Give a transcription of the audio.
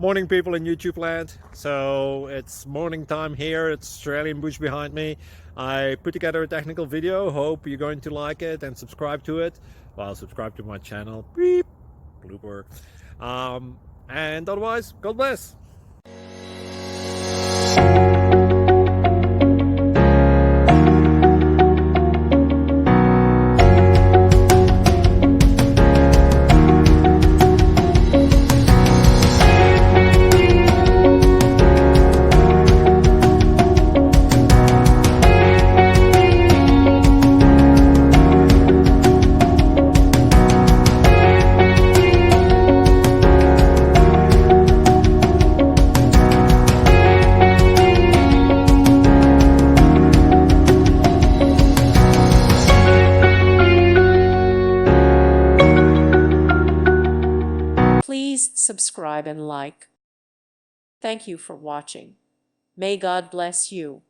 Morning, people in YouTube land. So it's morning time here. It's Australian bush behind me. I put together a technical video. Hope you're going to like it and subscribe to it. Well, subscribe to my channel. Beep. Blooper. And otherwise, God bless. Please subscribe and like. Thank you for watching. May God bless you.